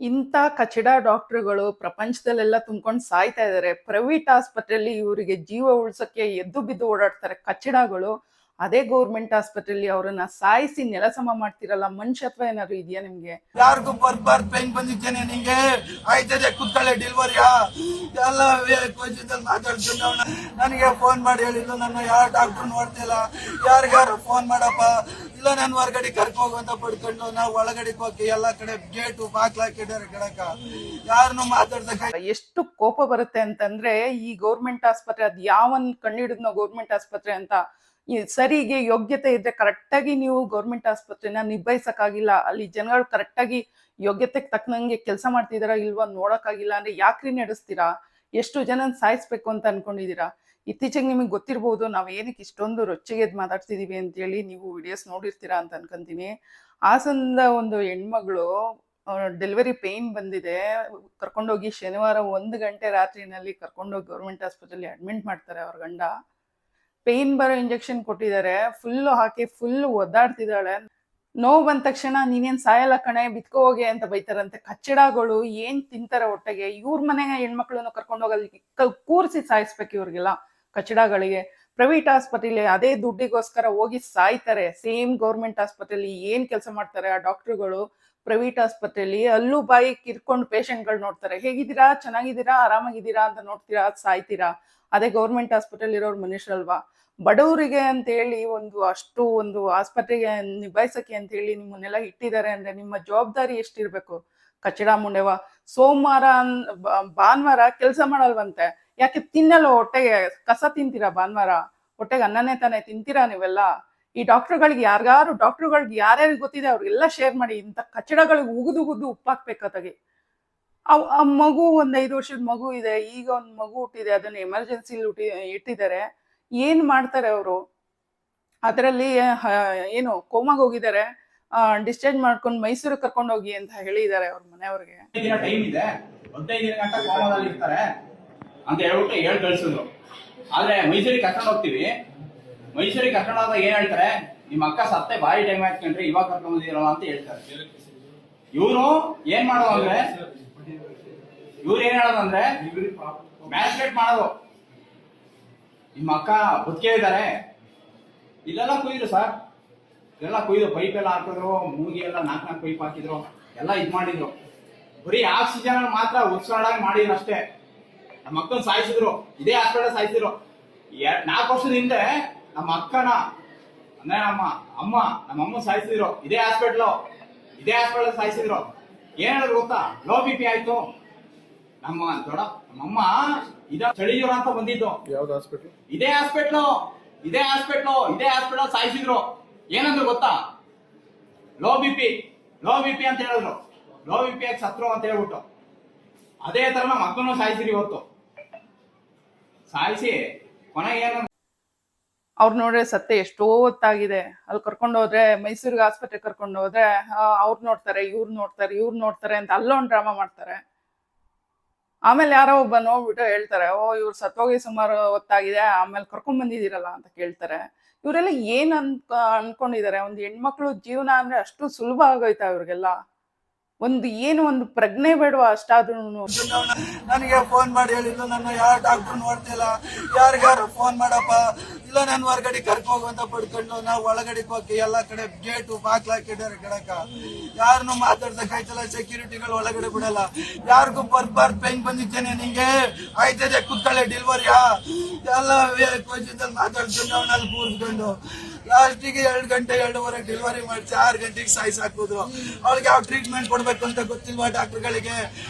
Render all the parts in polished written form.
ಇಂಥ ಕಚಡ ಡಾಕ್ಟರ್ಗಳು ಪ್ರಪಂಚದಲ್ಲೆಲ್ಲ ತುಂಬ್ಕೊಂಡು ಸಾಯ್ತಾ ಇದ್ದಾರೆ. ಪ್ರೈವೇಟ್ ಆಸ್ಪತ್ರೆಯಲ್ಲಿ ಇವರಿಗೆ ಜೀವ ಉಳ್ಸಕ್ಕೆ ಎದ್ದು ಬಿದ್ದು ಓಡಾಡ್ತಾರೆ ಕಚಡಗಳು. ಅದೇ ಗೌರ್ಮೆಂಟ್ ಆಸ್ಪತ್ರೆಯಲ್ಲಿ ಅವರನ್ನ ಸಾಯಿಸಿ ನೆಲಸಮ ಮಾಡ್ತಿರಲ್ಲ. ಮನುಷ್ಯತ್ವ ಏನಾದ್ರು ಇದೆಯಾ ನಿಮ್ಗೆ? ಯಾರಿಗೂ ಬರ್ಬಾರ್ದು ಪೈನ್ ಬಂದಿದ್ದೇನೆ ನಿಂಗೆ ಆಯ್ತದೆ ಕುತ್ತಳೆ ಡೆಲಿವರಿಯಾ ಎಲ್ಲ ಮಾತಾಡ್ಕೊಂಡು ನನಗೆ ಫೋನ್ ಮಾಡಿ ಹೇಳಿದ್ದು ನನ್ನ ಯಾವ ಡಾಕ್ಟರ್ ನೋಡ್ತಿಲ್ಲ, ಯಾರಿಗಾರು ಫೋನ್ ಮಾಡಪ್ಪ, ಇಲ್ಲ ನಾನು ಹೊರಗಡೆ ಕರ್ಕೋಗು ಅಂತ ಪಡ್ಕೊಂಡು ನಾವು ಒಳಗಡೆ ಹೋಗಿ ಎಲ್ಲಾ ಕಡೆ ಗೇಟು ಬಾಕ್ಲಾಕಿದ್ದಾರೆ ಕೆಳಕ ಯಾರನ್ನು ಮಾತಾಡ್ದಕ್ಕ ಎಷ್ಟು ಕೋಪ ಬರುತ್ತೆ ಅಂತಂದ್ರೆ, ಈ ಗೌರ್ಮೆಂಟ್ ಆಸ್ಪತ್ರೆ ಅದ್ ಯಾವನ್ ಕಂಡಿಡಿದ್ನೋ ಗೌರ್ಮೆಂಟ್ ಆಸ್ಪತ್ರೆ ಅಂತ. ಸರಿಗೆ ಯೋಗ್ಯತೆ ಇದ್ರೆ ಕರೆಕ್ಟಾಗಿ ನೀವು ಗೌರ್ಮೆಂಟ್ ಆಸ್ಪತ್ರೆನ ನಿಭಾಯಿಸಕ್ಕಾಗಿಲ್ಲ, ಅಲ್ಲಿ ಜನಗಳು ಕರೆಕ್ಟಾಗಿ ಯೋಗ್ಯತೆಗೆ ತಕ್ಕನಂಗೆ ಕೆಲಸ ಮಾಡ್ತಿದಾರ ಇಲ್ವಾ ನೋಡಕ್ಕಾಗಿಲ್ಲ ಅಂದ್ರೆ ಯಾಕ್ರಿ ನಡೆಸ್ತೀರಾ? ಎಷ್ಟು ಜನ ಸಾಯಿಸ್ಬೇಕು ಅಂತ ಅನ್ಕೊಂಡಿದೀರಾ? ಇತ್ತೀಚೆಗೆ ನಿಮಗೆ ಗೊತ್ತಿರ್ಬೋದು ನಾವ್ ಏನಕ್ಕೆ ಇಷ್ಟೊಂದು ರೊಚ್ಚಿಗೆ ಮಾತಾಡ್ತಿದೀವಿ ಅಂತ ಹೇಳಿ. ನೀವು ವಿಡಿಯೋಸ್ ನೋಡಿರ್ತೀರಾ ಅಂತ ಅನ್ಕೊಂತೀನಿ. ಹಾಸನದ ಒಂದು ಹೆಣ್ಮಗಳು ಡೆಲಿವರಿ ಪೇನ್ ಬಂದಿದೆ, ಕರ್ಕೊಂಡೋಗಿ ಶನಿವಾರ 1 ಗಂಟೆ ರಾತ್ರಿನಲ್ಲಿ ಕರ್ಕೊಂಡೋಗಿ ಗೌರ್ಮೆಂಟ್ ಆಸ್ಪತ್ರೆಯಲ್ಲಿ ಅಡ್ಮಿಟ್ ಮಾಡ್ತಾರೆ. ಅವ್ರ ಗಂಡ ಪೇನ್ ಬರೋ ಇಂಜೆಕ್ಷನ್ ಕೊಟ್ಟಿದ್ದಾರೆ, ಫುಲ್ ಹಾಕಿ ಫುಲ್ ಒದ್ದಾಡ್ತಿದ್ದಾಳೆ. ನೋವು ಬಂದ ತಕ್ಷಣ ನೀನೇನ್ ಸಾಯಲ್ಲ ಕಣೆ ಬಿತ್ಕೋ ಹೋಗಿ ಅಂತ ಬೈತಾರಂತೆ. ಕಚ್ಚಡಗಳು ಏನ್ ತಿಂತಾರೆ ಹೊಟ್ಟೆಗೆ? ಇವ್ರ ಮನೆಗೆ ಹೆಣ್ಮಕ್ಳನ್ನು ಕರ್ಕೊಂಡೋಗಲ್ಲಿ ಕೂರಿಸಿ ಸಾಯಿಸ್ಬೇಕು ಇವ್ರಿಗೆಲ್ಲ ಕಚ್ಚಡಗಳಿಗೆ. ಪ್ರೈವೇಟ್ ಆಸ್ಪತ್ರೆಯಲ್ಲಿ ಅದೇ ದುಡ್ಡಿಗೋಸ್ಕರ ಹೋಗಿ ಸಾಯ್ತಾರೆ. ಸೇಮ್ ಗೌರ್ಮೆಂಟ್ ಆಸ್ಪತ್ರೆಯಲ್ಲಿ ಏನ್ ಕೆಲಸ ಮಾಡ್ತಾರೆ ಆ ಡಾಕ್ಟರ್ಗಳು? ಪ್ರೈವೇಟ್ ಆಸ್ಪತ್ರೆಯಲ್ಲಿ ಅಲ್ಲೂ ಬಾಯಿ ಕಿರ್ಕೊಂಡು ಪೇಷಂಟ್ಗಳು ನೋಡ್ತಾರೆ. ಹೇಗಿದ್ದೀರಾ, ಚೆನ್ನಾಗಿದ್ದೀರಾ, ಆರಾಮಾಗಿದ್ದೀರಾ ಅಂತ ನೋಡ್ತೀರಾ, ಸಾಯ್ತೀರಾ. ಅದೇ ಗೌರ್ಮೆಂಟ್ ಆಸ್ಪತ್ರೆಯಲ್ಲಿ ಇರೋರು ಮನುಷ್ಯರಲ್ವಾ? ಬಡವರಿಗೆ ಅಂತ ಹೇಳಿ ಒಂದು ಆಸ್ಪತ್ರೆಗೆ ನಿಭಾಯಿಸಕ್ಕೆ ಅಂತ ಹೇಳಿ ನಿಮ್ಮನ್ನೆಲ್ಲ ಇಟ್ಟಿದ್ದಾರೆ ಅಂದ್ರೆ ನಿಮ್ಮ ಜವಾಬ್ದಾರಿ ಎಷ್ಟಿರ್ಬೇಕು? ಕಚಡ ಮುಂಡೆವ. ಸೋಮವಾರ ಭಾನುವಾರ ಕೆಲಸ ಮಾಡಲ್ವಂತೆ. ಯಾಕೆ ತಿನ್ನಲ್ಲ? ಹೊಟ್ಟೆಗೆ ಕಸ ತಿಂತೀರಾ? ಭಾನುವಾರ ಹೊಟ್ಟೆಗೆ ಅನ್ನನೇ ತಾನೇ ತಿಂತೀರಾ ನೀವೆಲ್ಲ? ಈ ಡಾಕ್ಟರ್ಗಳಿಗೆ ಯಾರ್ಯಾರಿಗೆ ಗೊತ್ತಿದೆ ಅವ್ರಿಗೆಲ್ಲ ಶೇರ್ ಮಾಡಿ. ಇಂಥ ಕಚಡಗಳಿಗೆ ಉಗುದು ಉಪ್ಪಾಕ್ಬೇಕಾಗಿ. ಆ ಮಗು 5 ವರ್ಷದ ಮಗು ಇದೆ, ಈಗ ಒಂದು ಮಗು ಹುಟ್ಟಿದೆ, ಅದನ್ನ ಎಮರ್ಜೆನ್ಸಿಲಿ ಇಟ್ಟಿದ್ದಾರೆ. ಏನ್ ಮಾಡ್ತಾರೆ ಅವರು? ಅದರಲ್ಲಿ ಏನು ಕೋಮಾಗ ಹೋಗಿದ್ದಾರೆ, ಡಿಸ್ಚಾರ್ಜ್ ಮಾಡ್ಕೊಂಡು ಮೈಸೂರಿಗೆ ಕರ್ಕೊಂಡು ಹೋಗಿ ಅಂತ ಹೇಳಿದ್ದಾರೆ ಅವ್ರ ಮನೆಯವ್ರಿಗೆ. ಟೈಮ್ ಇದೆ, 15 ದಿನ ಗಂಟ ಕೋಮಾದಲ್ಲಿ ಇರ್ತಾರೆ ಅಂತ ಹೇಳ್ಬಿಟ್ಟು ಹೇಳಿ ಕಳ್ಸಿದ್ರು. ಆದ್ರೆ ಮೈಸೂರಿಗೆ ಕರ್ಕೊಂಡು ಹೋಗ್ತೀವಿ, ಮೈಸೂರಿಗೆ ಕರ್ಕೊಂಡು ಹೋದಾಗ ಏನ್ ಹೇಳ್ತಾರೆ, ನಿಮ್ಮ ಅಕ್ಕ ಸತ್ತೆ ಬಾರಿ ಟೈಮ್ ಹಾಕೊಂಡ್ರೆ ಇವಾಗ ಕರ್ಕೊಂಡ್ ಬಂದಿರಲ್ಲ ಅಂತ ಹೇಳ್ತಾರೆ. ಇವ್ರು ಏನ್ ಮಾಡೋದು ಅಂದ್ರೆ ಮ್ಯಾನಿಪುಲೇಟ್ ಮಾಡೋದು. ನಿಮ್ಮ ಅಕ್ಕ ಬದುಕೇ ಇದ್ದಾರೆ, ಇಲ್ಲೆಲ್ಲ ಕುಯ್ದ್ರು ಸರ್, ಇದೆಲ್ಲ ಕುಯ್ದು ಪೈಪ್ ಎಲ್ಲ ಹಾಕಿದ್ರು, ಮೂಗಿ ಎಲ್ಲ 4 ಪೈಪ್ ಹಾಕಿದ್ರು, ಎಲ್ಲ ಮಾಡಿದ್ರು. ಬರೀ ಆಕ್ಸಿಜನ್ ಮಾತ್ರ ಉತ್ಸಾಹ ಮಾಡಿದ್ರು ಅಷ್ಟೇ. ನಮ್ಮ ಅಕ್ಕನ ಸಾಯಿಸಿದ್ರು, ಇದೇ ಹಾಸ್ಪಿಟಲ್ ಸಾಯಿಸಿದ್ರು. 4 ವರ್ಷದ ಹಿಂದೆ ನಮ್ಮ ಅಕ್ಕನ ಅಂದ್ರೆ ನಮ್ಮಮ್ಮ ಸಾಯಿಸಿದ್ರು, ಇದೇ ಹಾಸ್ಪಿಟಲ್ ಸಾಯಿಸಿದ್ರು. ಏನಾದ್ರು ಗೊತ್ತಾ? ಲೋ BP ಆಯ್ತು. ನಮ್ಮಮ್ಮ ಚಳಿ ಜ್ವರ ಅಂತ ಬಂದಿದ್ದು. ಯಾವ್ದು ಹಾಸ್ಪಿಟಲ್? ಇದೇ ಹಾಸ್ಪಿಟಲ್ ಸಾಯಿಸಿದ್ರು. ಏನಂದ್ರು ಗೊತ್ತಾ? ಲೋ ಬಿಪಿ ಅಂತ ಹೇಳಿದ್ರು. ಲೋ BP ಆಗಿ ಸತ್ರು ಅಂತ ಹೇಳ್ಬಿಟ್ಟು ಅದೇ ತರ ನಮ್ಮ ಮಕ್ಕಳನ್ನು ಸಾಯಿಸಿರಿ. ಇವತ್ತು ಸಾಯಿಸಿ ಕೊನೆಗೆ ಏನು ಅವ್ರು ನೋಡ್ರೆ ಸತ್ತೆ ಎಷ್ಟೋ ಹೊತ್ತಾಗಿದೆ. ಅಲ್ಲಿ ಕರ್ಕೊಂಡು ಹೋದ್ರೆ, ಮೈಸೂರಿಗೆ ಆಸ್ಪತ್ರೆ ಕರ್ಕೊಂಡು ಹೋದ್ರೆ ಅವ್ರು ನೋಡ್ತಾರೆ, ಇವ್ರು ನೋಡ್ತಾರೆ ಅಂತ ಅಲ್ಲೊಂದು ಡ್ರಾಮಾ ಮಾಡ್ತಾರೆ. ಆಮೇಲೆ ಯಾರೋ ಒಬ್ಬ ನೋಡ್ಬಿಟ್ಟು ಹೇಳ್ತಾರೆ, ಇವ್ರು ಸತ್ತೋಗಿ ಸುಮಾರು ಹೊತ್ತಾಗಿದೆ, ಆಮೇಲೆ ಕರ್ಕೊಂಡ್ ಬಂದಿದ್ದೀರಲ್ಲ ಅಂತ ಕೇಳ್ತಾರೆ. ಇವರೆಲ್ಲ ಏನ್ ಅನ್ಕೊಂಡಿದ್ದಾರೆ? ಒಂದು ಹೆಣ್ಮಕ್ಳು ಜೀವನ ಅಂದ್ರೆ ಅಷ್ಟು ಸುಲಭ ಆಗೋಯ್ತಾ ಇವ್ರಿಗೆಲ್ಲ? ಒಂದು ಪ್ರಜ್ಞೆ ಬೇಡವಾ ಅಷ್ಟಾದ್ರೂ? ನನಗೆ ಫೋನ್ ಮಾಡಿ ಹೇಳಿದ್ದು ನನ್ನ ಯಾವ ಡಾಕ್ಟರ್ ನೋಡ್ತಿಲ್ಲ, ಯಾರಿಗಾರು ಫೋನ್ ಮಾಡಪ್ಪ, ಇಲ್ಲ ನಾನು ಹೊರಗಡೆ ಕರ್ಕೋಗು ಅಂತ ಪಡ್ಕೊಂಡು ನಾವು ಒಳಗಡೆ ಹೋಗಿ ಎಲ್ಲಾ ಕಡೆ ಗೇಟು ಬಾಕ್ಲಾಕಿದ್ದಾರೆ ಕೆಳಕ ಯಾರನ್ನು ಮಾತಾಡ್ದಕ್ಕಾಯ್ತಲ್ಲ. ಸೆಕ್ಯೂರಿಟಿಗಳು ಒಳಗಡೆ ಬಿಡಲ್ಲ. ಯಾರಿಗೂ ಬರ್ಬಾರ್ದು ಪೈನ್ ಬಂದಿದ್ದೇನೆ ನಿಂಗೆ ಆಯ್ತದೆ ಕುತ್ತಳೆ ಡೆಲಿವರಿಯಾ ಎಲ್ಲ ಮಾತಾಡ್ಕೊಂಡು ಅವನಲ್ಲಿ ಕೂರ್ಸ್ಕೊಂಡು ಲಾಸ್ಟಿಗೆ 2 ಗಂಟೆ 2:30 ಡೆಲಿವರಿ ಮಾಡಿಸಿ 6 ಗಂಟೆಗೆ ಸಾಯಿಸಾಕಿದ್ರು. ಅವಳಿಗೆ ಯಾವ ಟ್ರೀಟ್ಮೆಂಟ್ ಕೊಡ್ಬೇಕು ಅಂತ ಗೊತ್ತಿಲ್ವಾ ಡಾಕ್ಟರ್ಗಳಿಗೆ?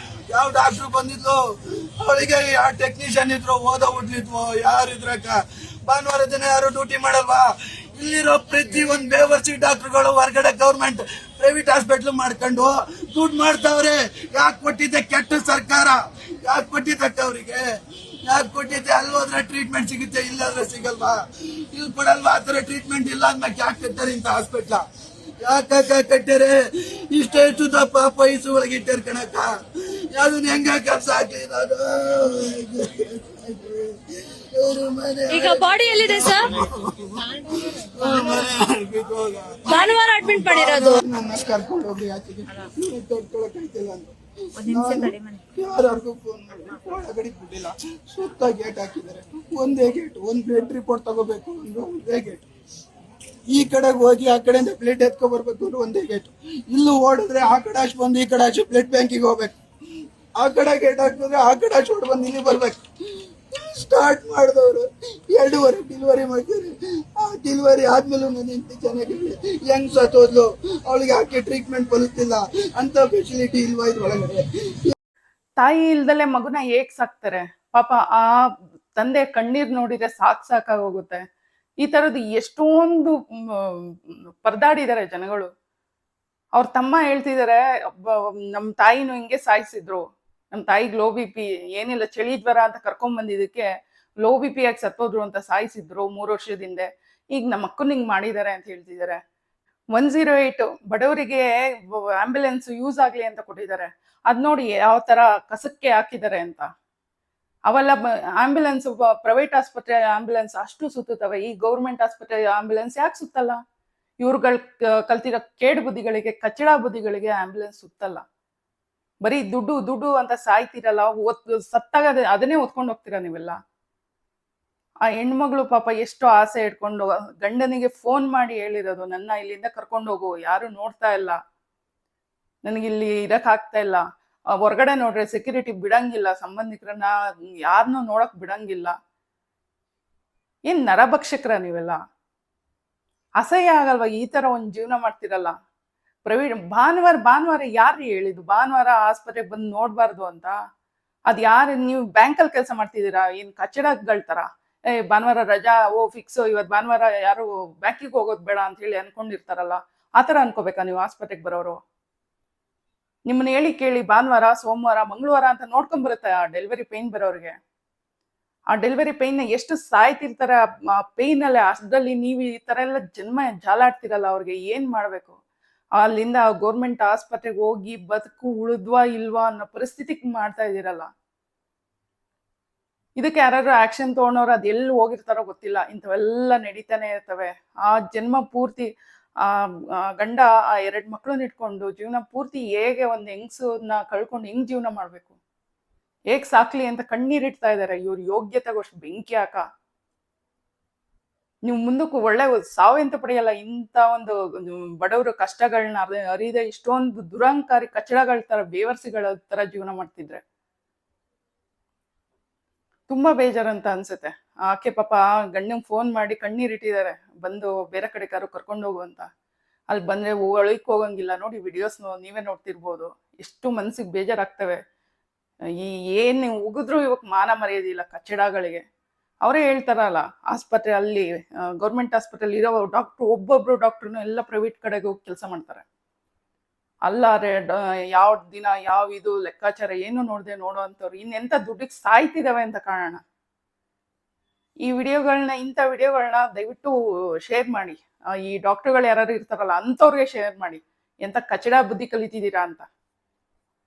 ಯಾವ ಡಾಕ್ಟರ್ ಬಂದಿದ್ಲು ಅವಳಿಗೆ? ಯಾವ ಟೆಕ್ನಿಷಿಯನ್ ಇದ್ರು, ಓದೋ ಹುಡ್ಲಿದ್ವು, ಯಾರಿದ್ರಕ್ಕ? ಭಾನುವಾರ ದಿನ ಯಾರು ಡ್ಯೂಟಿ ಮಾಡಲ್ವಾ? ಇಲ್ಲಿರೋ ಪ್ರತಿ ಒಂದು ಬೇವರ್ಸಿ ಡಾಕ್ಟರ್ಗಳು ಹೊರಗಡೆ ಗೌರ್ಮೆಂಟ್ ಪ್ರೈವೇಟ್ ಹಾಸ್ಪಿಟ್ಲ್ ಮಾಡ್ಕೊಂಡು ದುಡ್ಡು ಮಾಡ್ತಾವ್ರೆ. ಯಾಕೆ ಕೊಟ್ಟಿದ್ದೆ ಕೆಟ್ಟ ಸರ್ಕಾರ? ಯಾಕೆ ಕೊಟ್ಟಿದ್ದಕ್ಕ ಅವರಿಗೆ? ಯಾಕೆ ಕೊಟ್ಟಿದ್ದೆ? ಅಲ್ಲೋದ್ರೆ ಟ್ರೀಟ್ಮೆಂಟ್ ಸಿಗುತ್ತೆ, ಇಲ್ಲಾದ್ರೆ ಸಿಗಲ್ವಾ? ಇಲ್ಲಿ ಕೊಡಲ್ವಾ? ಆ ಥರ ಟ್ರೀಟ್ಮೆಂಟ್ ಇಲ್ಲ ಅಂದ್ಮೇಲೆ ಯಾಕೆ ಕಟ್ಟಾರೆ ಇಂಥ ಹಾಸ್ಪಿಟ್ಲ? ಯಾಕೆ ಕಟ್ಟಾರೆ? ಇಷ್ಟು ಪಾಪ ವಯಸ್ಸು ಒಳಗೆ ಇಟ್ಟಾರ ಕಣಕ್ಕ. ಯಾವ್ದನ್ನ ಹೆಂಗ ಕೆಲಸ ಆಗ್ಲಿ ನಾನು? ಈಗ ಬಾಡಿ ಎಲ್ಲಿದೆ ಸರ್? ಭಾನುವಾರ ಅಡ್ಮಿಟ್ ಮಾಡಿರೋದು. ನನ್ನ ಕರ್ಕೊಂಡು ಹೋಗಿ ಆಚೆಗೆ ತೋಡ್ಕೊಳಕ್ ಆಯ್ತಿಲ್ಲ ಅಂತ ಯಾರಿಗೂ ಫೋನ್ ಮಾಡಿ ಒಳಗಡೆ ಬಿಟ್ಟಿಲ್ಲ. ಸುತ್ತ ಗೇಟ್ ಹಾಕಿದ್ದಾರೆ. ಒಂದೇ ಗೇಟ್, ಒಂದು ಬ್ಲಡ್ ರಿಪೋರ್ಟ್ ತಗೋಬೇಕು ಅಂದ್ರೆ ಒಂದೇ ಗೇಟ್. ಈ ಕಡೆಗೆ ಹೋಗಿ ಆ ಕಡೆಯಿಂದ ಬ್ಲಡ್ ಎತ್ಕೊ ಬರ್ಬೇಕು ಅಂದ್ರೆ ಒಂದೇ ಗೇಟ್. ಇಲ್ಲೂ ಓಡಿದ್ರೆ ಆ ಕಡೆ ಅಷ್ಟು ಬಂದು ಈ ಕಡೆ ಅಷ್ಟು ಬ್ಲಡ್ ಬ್ಯಾಂಕಿಗೆ ಹೋಗ್ಬೇಕು. ಆ ಕಡೆ ಗೇಟ್ ಹಾಕಿದ್ರೆ ಆ ಕಡೆ ಅಷ್ಟು ಹೊಡ್ ಬಂದು ಇಲ್ಲಿ ಬರ್ಬೇಕು. ಸ್ಟಾರ್ಟ್ ಮಾಡಿದವರು 2 ಡೆಲಿವರಿ ಮಾಡ್ತಾರೆ. ಆ ಡೆಲಿವರಿ ಆದ್ಮೇಲೂ ನನ್ನ ಹೆಂಡತಿ ಚೆನ್ನಾಗಿ ಹೆಂಗ್ ಸತ್ತೋದ್ಲು, ಅವಳಿಗೆ ಯಾಕೆ ಟ್ರೀಟ್ಮೆಂಟ್ ಬರುತ್ತಿಲ್ಲ ಅಂತ ಫೆಸಿಲಿಟಿ ಇಲ್ವಾ ಇದ್ರೊಳಗಡೆ? ತಾಯಿ ಇಲ್ದಲೆ ಮಗುನ ಹೇಗ್ ಸಾಕ್ತಾರೆ ಪಾಪ. ಆ ತಂದೆ ಕಣ್ಣೀರ್ ನೋಡಿದ್ರೆ ಸಾಕಾಗೋಗುತ್ತೆ. ಈ ತರದ್ದು ಎಷ್ಟೊಂದು ಪರದಾಡಿದ್ದಾರೆ ಜನಗಳು. ಅವ್ರ ತಮ್ಮ ಹೇಳ್ತಿದಾರೆ, ನಮ್ ತಾಯಿನೂ ಹಿಂಗೆ ಸಾಯಿಸಿದ್ರು, ನಮ್ ತಾಯಿಗೆ ಲೋ ಬಿ ಪಿ, ಏನಿಲ್ಲ ಚಳಿ ಜ್ವರ ಅಂತ ಕರ್ಕೊಂಡ್ ಬಂದಿದ್ದಕ್ಕೆ ಲೋ ಬಿ ಪಿ ಆಗಿ ಸತ್ತೋದ್ರು ಅಂತ ಸಾಯಿಸಿದ್ರು 3 ವರ್ಷದಿಂದ. ಈಗ ನಮ್ಮ ಅಕ್ಕನ ಹಿಂಗ್ ಮಾಡಿದ್ದಾರೆ ಅಂತ ಹೇಳ್ತಿದ್ದಾರೆ. 108 ಬಡವರಿಗೆ ಆಂಬ್ಯುಲೆನ್ಸ್ ಯೂಸ್ ಆಗ್ಲಿ ಅಂತ ಕೊಟ್ಟಿದ್ದಾರೆ. ಅದ್ ನೋಡಿ ಯಾವ ತರ ಕಸಕ್ಕೆ ಹಾಕಿದ್ದಾರೆ ಅಂತ. ಅವೆಲ್ಲ ಆಂಬ್ಯುಲೆನ್ಸ್, ಪ್ರೈವೇಟ್ ಆಸ್ಪತ್ರೆ ಆಂಬ್ಯುಲೆನ್ಸ್ ಅಷ್ಟು ಸುತ್ತುತ್ತವೆ, ಈ ಗೌರ್ಮೆಂಟ್ ಆಸ್ಪತ್ರೆ ಆಂಬ್ಯುಲೆನ್ಸ್ ಯಾಕೆ ಸುತ್ತಲ್ಲ? ಇವ್ರುಗಳು ಕಲ್ತಿರೋ ಕೇಡು ಬುದ್ಧಿಗಳಿಗೆ, ಕಚ್ಚಡ ಬುದ್ಧಿಗಳಿಗೆ ಆಂಬ್ಯುಲೆನ್ಸ್ ಸುತ್ತಲ್ಲ. ಬರೀ ದುಡ್ಡು ದುಡ್ಡು ಅಂತ ಸಾಯ್ತಿರಲ್ಲ, ಸತ್ತಾಗ ಅದನ್ನೇ ಹೊತ್ಕೊಂಡು ಹೋಗ್ತೀರಾ ನೀವೆಲ್ಲ. ಆ ಹೆಣ್ಮಗಳು ಪಾಪ ಎಷ್ಟೋ ಆಸೆ ಇಟ್ಕೊಂಡು ಗಂಡನಿಗೆ ಫೋನ್ ಮಾಡಿ ಹೇಳಿರೋದು, ನನ್ನ ಇಲ್ಲಿಂದ ಕರ್ಕೊಂಡು ಹೋಗು, ಯಾರು ನೋಡ್ತಾ ಇಲ್ಲ, ನನಗಿಲ್ಲಿ ಇರಕ್ ಆಗ್ತಾ ಇಲ್ಲ. ಹೊರಗಡೆ ನೋಡ್ರೆ ಸೆಕ್ಯೂರಿಟಿ ಬಿಡಂಗಿಲ್ಲ, ಸಂಬಂಧಿಕರನ್ನ ಯಾರನ್ನೂ ನೋಡಕ್ ಬಿಡಂಗಿಲ್ಲ. ಏನ್ ನರಭಕ್ಷಕರ ನೀವೆಲ್ಲ? ಅಸಹ್ಯ ಆಗಲ್ವಾ ಈ ತರ ಒಂದ್ ಜೀವನ ಮಾಡ್ತಿರಲ್ಲ? ಪ್ರೈವೇಟ್ ಭಾನುವಾರ ಯಾರು ಹೇಳಿದ್ದು ಭಾನುವಾರ ಆಸ್ಪತ್ರೆಗೆ ಬಂದು ನೋಡ್ಬಾರ್ದು ಅಂತ? ಅದ್ ಯಾರು? ನೀವು ಬ್ಯಾಂಕಲ್ಲಿ ಕೆಲಸ ಮಾಡ್ತಿದ್ದೀರಾ ಏನ್ ಕಚಡಗಳ ತರ? ಭಾನುವಾರ ರಜಾ, ಫಿಕ್ಸ್, ಇವತ್ ಭಾನುವಾರ ಯಾರು ಬ್ಯಾಂಕಿಗೆ ಹೋಗೋದ್ ಬೇಡ ಅಂತ ಹೇಳಿ ಅನ್ಕೊಂಡಿರ್ತಾರಲ್ಲ, ಆತರ ಅನ್ಕೋಬೇಕಾ ನೀವು ಆಸ್ಪತ್ರೆಗೆ ಬರೋರು? ನಿಮ್ಮನ್ನ ಹೇಳಿ ಕೇಳಿ ಭಾನುವಾರ, ಸೋಮವಾರ, ಮಂಗಳವಾರ ಅಂತ ನೋಡ್ಕೊಂಡ್ ಬರುತ್ತೆ ಆ ಡೆಲಿವರಿ ಪೇನ್ ಬರೋರಿಗೆ. ಆ ಡೆಲಿವರಿ ಪೇನ್ ಎಷ್ಟು ಸಾಯ್ತಿರ್ತಾರೆ ಆ ಪೇನ್ ಅಲ್ಲೇ. ಅಷ್ಟರಲ್ಲಿ ನೀವು ಈ ತರ ಎಲ್ಲ ಜನ್ಮ ಜಾಲಾಡ್ತಿರಲ್ಲ, ಅವ್ರಿಗೆ ಏನ್ ಮಾಡ್ಬೇಕು? ಅಲ್ಲಿಂದ ಗೌರ್ಮೆಂಟ್ ಆಸ್ಪತ್ರೆಗೆ ಹೋಗಿ ಬದುಕು ಉಳಿದ್ವಾ ಇಲ್ವಾ ಅನ್ನೋ ಪರಿಸ್ಥಿತಿಗೆ ಮಾಡ್ತಾ ಇದೀರಲ್ಲ. ಇದಕ್ಕೆ ಯಾರು ಆಕ್ಷನ್ ತಗೊಂಡವ್ರು ಅದ್ ಎಲ್ಲಿ ಹೋಗಿರ್ತಾರೋ ಗೊತ್ತಿಲ್ಲ. ಇಂಥವೆಲ್ಲ ನಡೀತಾನೆ ಇರ್ತವೆ. ಆ ಜನ್ಮ ಪೂರ್ತಿ ಆ ಗಂಡ ಆ 2 ಮಕ್ಳನ್ನ ಇಟ್ಕೊಂಡು ಜೀವನ ಪೂರ್ತಿ ಹೇಗೆ ಒಂದ್ ಹೆಂಗ್ಸನ್ನ ಕಳ್ಕೊಂಡು ಹೆಂಗ್ ಜೀವನ ಮಾಡ್ಬೇಕು, ಹೇಗ್ ಸಾಕ್ಲಿ ಅಂತ ಕಣ್ಣೀರಿಡ್ತಾ ಇದಾರೆ. ಇವ್ರ ಯೋಗ್ಯತೆಗೋಷ್ಟು ಬೆಂಕಿ ಹಾಕ. ನೀವು ಮುಂದಕ್ಕೂ ಒಳ್ಳೆ ಸಾವೆಂತ ಪಡೆಯಲ್ಲ. ಇಂಥ ಒಂದು ಬಡವರು ಕಷ್ಟಗಳನ್ನ ಅರಿದ ಇಷ್ಟೊಂದು ದುರಂಕಾರಿ ಕಚಡಗಳ ತರ, ಬೇವರ್ಸಿಗಳ ತರ ಜೀವನ ಮಾಡ್ತಿದ್ರೆ ತುಂಬಾ ಬೇಜಾರಂತ ಅನ್ಸುತ್ತೆ. ಆಕೆ ಪಾಪ ಗಂಡಂಗ್ ಫೋನ್ ಮಾಡಿ ಕಣ್ಣೀರಿಟ್ಟಿದ್ದಾರೆ, ಬಂದು ಬೇರೆ ಕಡೆ ಕಾರು ಕರ್ಕೊಂಡು ಹೋಗು ಅಂತ. ಅಲ್ಲಿ ಬಂದ್ರೆ ಒಳಕ್ ಹೋಗಂಗಿಲ್ಲ. ನೋಡಿ ವಿಡಿಯೋಸ್ ನೀವೇ ನೋಡ್ತಿರ್ಬೋದು, ಎಷ್ಟು ಮನ್ಸಿಗೆ ಬೇಜಾರಾಗ್ತವೆ. ಏನ್ ನೀವು ಉಗಿದ್ರು ಇವಾಗ ಮಾನ ಮರ್ಯಾದಿಲ್ಲ ಕಚ್ಚಡಗಳಿಗೆ. ಅವರೇ ಹೇಳ್ತಾರಲ್ಲ, ಆಸ್ಪತ್ರೆ ಅಲ್ಲಿ ಗೌರ್ಮೆಂಟ್ ಆಸ್ಪತ್ರೆಯಲ್ಲಿ ಇರೋ ಡಾಕ್ಟ್ರು, ಒಬ್ಬೊಬ್ರು ಡಾಕ್ಟ್ರುನು ಎಲ್ಲ ಪ್ರೈವೇಟ್ ಕಡೆಗೆ ಹೋಗಿ ಕೆಲಸ ಮಾಡ್ತಾರೆ. ಅಲ್ಲಾರೆ ಯಾವ ದಿನ ಯಾವ ಇದು ಲೆಕ್ಕಾಚಾರ ಏನು ನೋಡದೆ ನೋಡುವಂಥವ್ರು ಇನ್ನೆಂತ ದುಡ್ಡಿಗೆ ಸಾಯ್ತಿದಾವೆ ಅಂತ ಕಾರಣ. ಈ ಇಂಥ ವಿಡಿಯೋಗಳನ್ನ ದಯವಿಟ್ಟು ಶೇರ್ ಮಾಡಿ. ಈ ಡಾಕ್ಟರ್ಗಳು ಯಾರು ಇರ್ತಾರಲ್ಲ ಅಂಥವ್ರಿಗೆ ಶೇರ್ ಮಾಡಿ, ಎಂತ ಕಚಡ ಬುದ್ಧಿ ಕಲಿತಿದ್ದೀರಾ ಅಂತ.